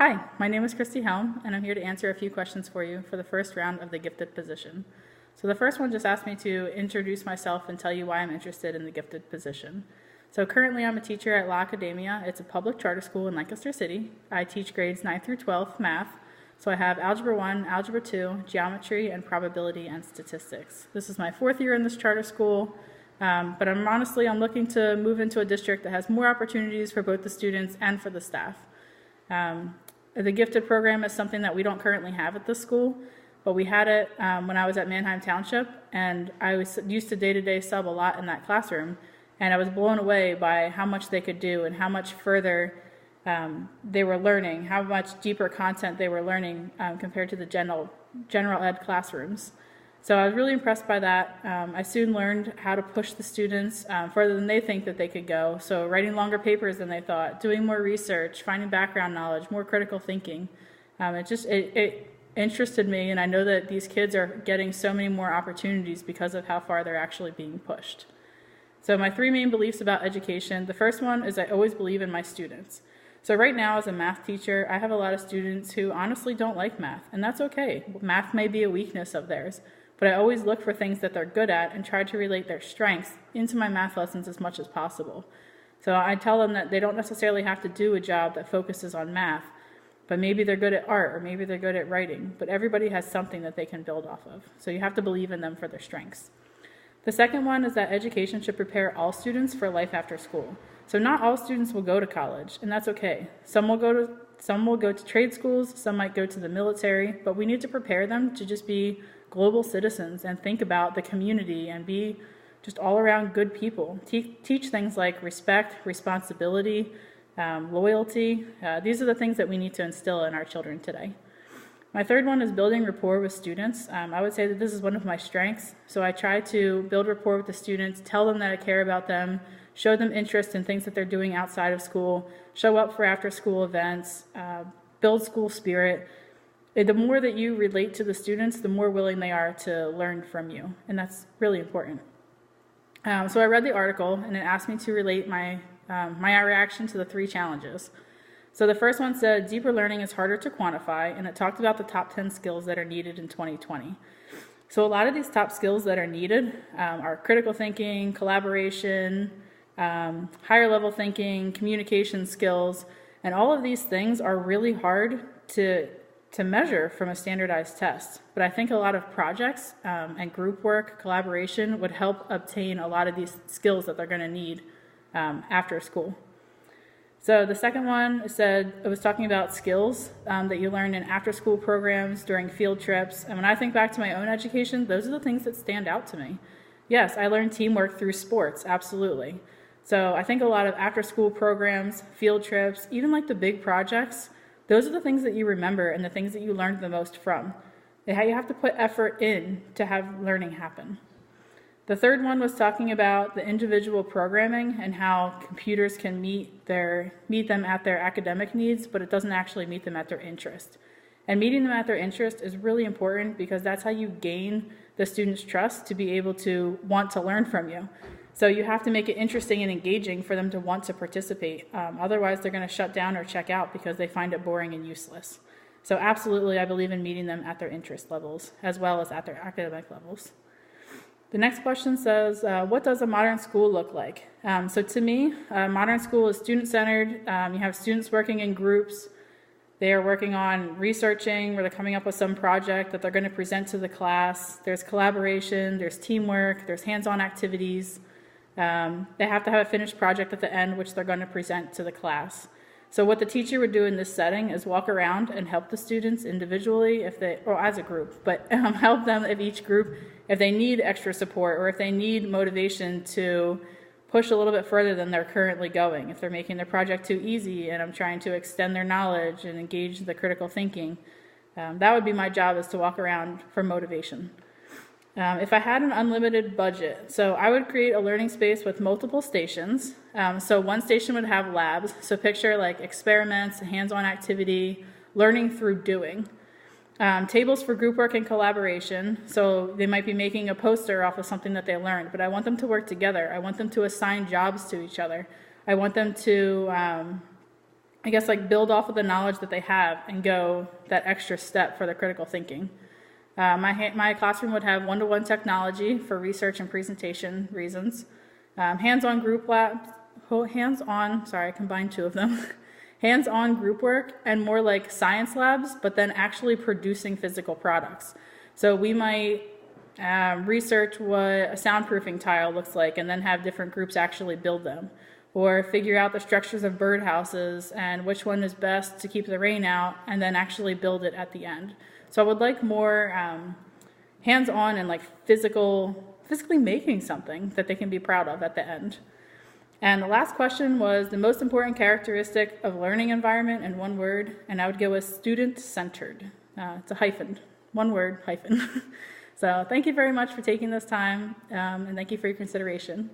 Hi, my name is Christy Helm, and I'm here to answer a few questions for you for the first round of the gifted position. So the first one just asked me to introduce myself and tell you why I'm interested in the gifted position. So currently I'm a teacher at La Academia. It's a public charter school in Lancaster City. I teach grades 9 through 12 math. So I have Algebra 1, Algebra 2, Geometry, and Probability and Statistics. This is my 4th year in this charter school, but I'm looking to move into a district that has more opportunities for both the students and for the staff. The gifted program is something that we don't currently have at this school, but we had it when I was at Manheim Township, and I was used to day-to-day sub a lot in that classroom, and I was blown away by how much they could do and how much further they were learning, how much deeper content they were learning compared to the general ed classrooms. So I was really impressed by that. I soon learned how to push the students further than they think that they could go. So writing longer papers than they thought, doing more research, finding background knowledge, more critical thinking. It interested me, and I know that these kids are getting so many more opportunities because of how far they're actually being pushed. So my 3 main beliefs about education. The first one is I always believe in my students. So right now as a math teacher, I have a lot of students who honestly don't like math, and that's okay. Math may be a weakness of theirs. But I always look for things that they're good at and try to relate their strengths into my math lessons as much as possible. So I tell them that they don't necessarily have to do a job that focuses on math, but maybe they're good at art or maybe they're good at writing, but everybody has something that they can build off of. So you have to believe in them for their strengths. The second one is that education should prepare all students for life after school. So not all students will go to college, and that's okay. Some will go to trade schools, some might go to the military, but we need to prepare them to just be global citizens and think about the community and be just all around good people. Teach things like respect, responsibility, loyalty. These are the things that we need to instill in our children today. My third one is building rapport with students. I would say that this is one of my strengths. So I try to build rapport with the students, tell them that I care about them, show them interest in things that they're doing outside of school, show up for after-school events, build school spirit. The more that you relate to the students, the more willing they are to learn from you, and that's really important. So I read the article, and it asked me to relate my reaction to the 3 challenges. So the first one said, deeper learning is harder to quantify, and it talked about the top 10 skills that are needed in 2020. So a lot of these top skills that are needed are critical thinking, collaboration, higher level thinking, communication skills, and all of these things are really hard to measure from a standardized test. But I think a lot of projects and group work, collaboration would help obtain a lot of these skills that they're going to need after school. So the second one said, it was talking about skills that you learn in after-school programs, during field trips. And when I think back to my own education, those are the things that stand out to me. Yes, I learned teamwork through sports, absolutely. So I think a lot of after-school programs, field trips, even like the big projects, those are the things that you remember and the things that you learned the most from. You have to put effort in to have learning happen. The third one was talking about the individual programming and how computers can meet them at their academic needs, but it doesn't actually meet them at their interest. And meeting them at their interest is really important because that's how you gain the students' trust to be able to want to learn from you. So you have to make it interesting and engaging for them to want to participate. Otherwise, they're going to shut down or check out because they find it boring and useless. So absolutely, I believe in meeting them at their interest levels as well as at their academic levels. The next question says, what does a modern school look like? So to me, modern school is student-centered. You have students working in groups. They are working on researching, where they're coming up with some project that they're going to present to the class. There's collaboration, there's teamwork, there's hands-on activities. They have to have a finished project at the end, which they're going to present to the class. So what the teacher would do in this setting is walk around and help the students individually, or as a group, but help them if they need extra support or if they need motivation to push a little bit further than they're currently going. If they're making their project too easy and I'm trying to extend their knowledge and engage the critical thinking, that would be my job, is to walk around for motivation. If I had an unlimited budget, so I would create a learning space with multiple stations. So one station would have labs, so picture like experiments, hands-on activity, learning through doing. Tables for group work and collaboration, so they might be making a poster off of something that they learned, but I want them to work together. I want them to assign jobs to each other. I want them to I guess, like build off of the knowledge that they have and go that extra step for the critical thinking. My classroom would have one-to-one technology for research and presentation reasons, hands-on group labs, sorry, I combined two of them, hands-on group work, and more like science labs, but then actually producing physical products. So we might research what a soundproofing tile looks like and then have different groups actually build them, or figure out the structures of birdhouses and which one is best to keep the rain out, and then actually build it at the end. So I would like more hands-on and like physically making something that they can be proud of at the end. And the last question was the most important characteristic of learning environment in one word, and I would go with student-centered. It's a hyphen, one word, hyphen. So thank you very much for taking this time, and thank you for your consideration.